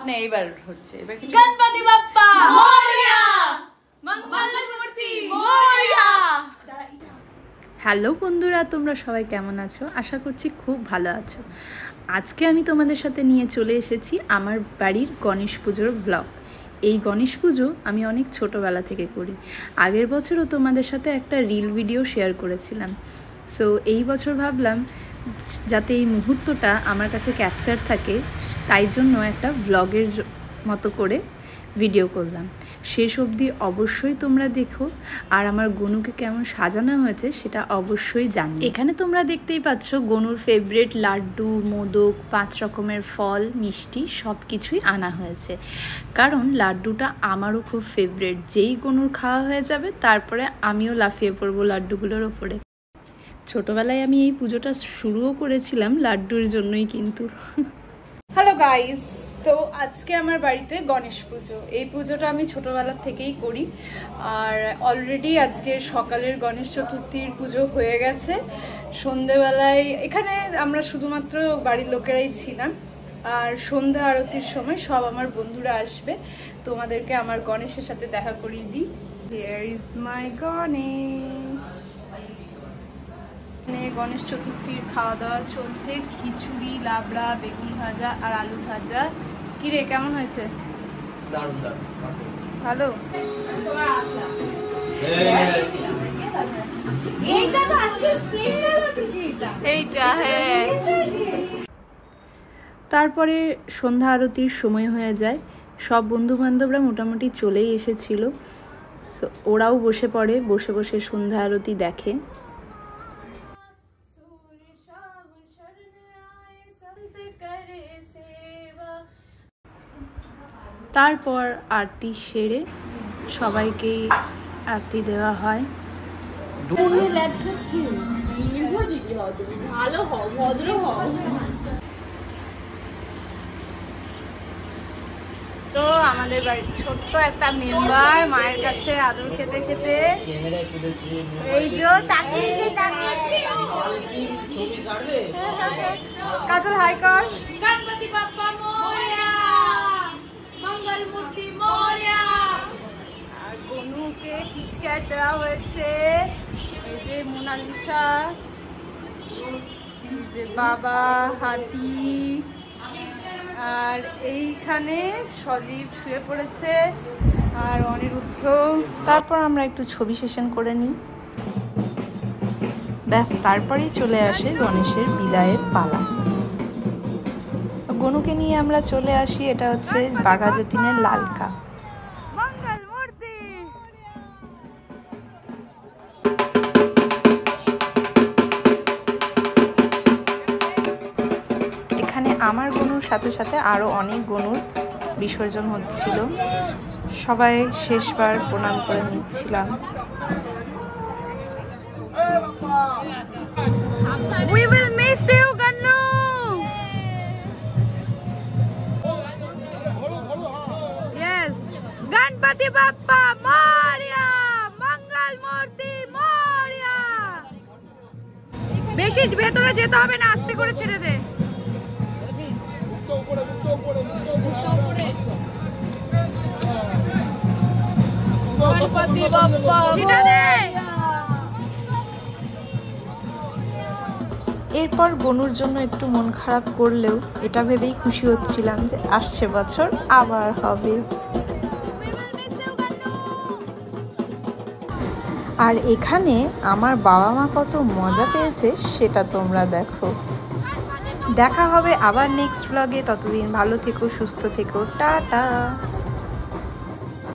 না এবার হচ্ছে, এবার কিছু গণপতি বাপ্পা মোরয়া, মঙ্গল মূর্তি মোরয়া। হ্যালো বন্ধুরা, তোমরা সবাই কেমন আছো? আশা করছি খুব ভালো আছো। আজকে আমি তোমাদের সাথে নিয়ে চলে এসেছি আমার বাড়ির গণেশ পুজোর ব্লগ। এই গণেশ পুজো আমি অনেক ছোটোবেলা থেকে করি। আগের বছরও তোমাদের সাথে একটা রিল ভিডিও শেয়ার করেছিলাম। সো এই বছর ভাবলাম যাতে এই মুহূর্তটা আমার কাছে ক্যাপচার থাকে, তাই জন্য একটা ভ্লগের মতো করে ভিডিও করলাম। শেষ অবধি অবশ্যই তোমরা দেখো, আর আমার গনুকে কেমন সাজানো হয়েছে সেটা অবশ্যই জানি। এখানে তোমরা দেখতেই পাচ্ছ গনুর ফেভারিট লাড্ডু, মোদক, 5 রকমের ফল, মিষ্টি সব কিছুই আনা হয়েছে। কারণ লাড্ডুটা আমারও খুব ফেভারিট। যেই গনুর খাওয়া হয়ে যাবে তারপরে আমিও লাফিয়ে পড়বো লাড্ডুগুলোর ওপরে। ছোটোবেলায় আমি এই পুজোটা শুরুও করেছিলাম লাড্ডুর জন্যই কিন্তু। হ্যালো গাইস, তো আজকে আমার বাড়িতে গণেশ পুজো। এই পুজোটা আমি ছোটোবেলার থেকেই করি, আর অলরেডি আজকে সকালের গণেশ চতুর্থীর পুজো হয়ে গেছে। সন্ধেবেলায় এখানে আমরা শুধুমাত্র বাড়ির লোকেরাই ছিলাম, আর সন্ধ্যা আরতির সময় সব আমার বন্ধুরা আসবে। তোমাদেরকে আমার গণেশের সাথে দেখা করিয়ে দিই। Here is my Ganesh. Ganesh চতুর্থীর খাওয়া দাওয়া চলছে, খিচুড়ি, লাবড়া, বেগুন ভাজা আর আলু ভাজা। কি রে, কেমন হয়েছে? ভালো। এইটা হ্যাঁ। তারপরে সন্ধ্যা আরতির সময় হয়ে যায়, সব বন্ধু বান্ধবরা মোটামুটি চলেই এসেছিল। ওরাও বসে পড়ে, বসে বসে সন্ধ্যা আরতি দেখে। তারপর আরতি সেরে সবাইকে আরতি দেওয়া হয়। তো আমাদের বাড়ির ছোট্ট একটা মেম্বার মায়ের কাছে আদর খেতে খেতে এই যে কাজল হাই কর। গণপতি বাপ্পা মোরয়া, মঙ্গল মূর্তি মোরয়া। আর গনুকে কিটক্যাট দেওয়া হয়েছে, এই যে মোনালিসা, এই যে বাবা হাতি, আর এইখানে সজীব শুয়ে পড়েছে, আর অনিরুদ্ধ। তারপর আমরা একটু ছবি সেশন করে নিই, ব্যাস তারপরেই চলে আসে গণেশের বিদায়ের পালা। গনুকে নিয়ে আমরা চলে আসি, এটা হচ্ছে বাঘাযতীনের লালকা। এখানে আমার গনুর সাথে সাথে আরো অনেক গনুর বিসর্জন হচ্ছিল, সবাই শেষবার প্রণাম করে নিচ্ছিলাম। We will miss you, Ganu. Yes. Ganpati Bappa Moria, Mangal Murti Moria. বেশি ভেতরে যেতে হবে না, আস্তে করে ছেড়ে দে। গণপতি বাপ্পা এরপর গনুর জন্য একটু মন খারাপ করলেও এটা ভেবেই খুশি হচ্ছিলাম যে আসছে বছর আবার হবে। আর এখানে আমার বাবা মা কত মজা পেয়েছে সেটা তোমরা দেখো। দেখা হবে আবার নেক্সট ব্লগে, ততদিন ভালো থেকো, সুস্থ থেকো, টাটা।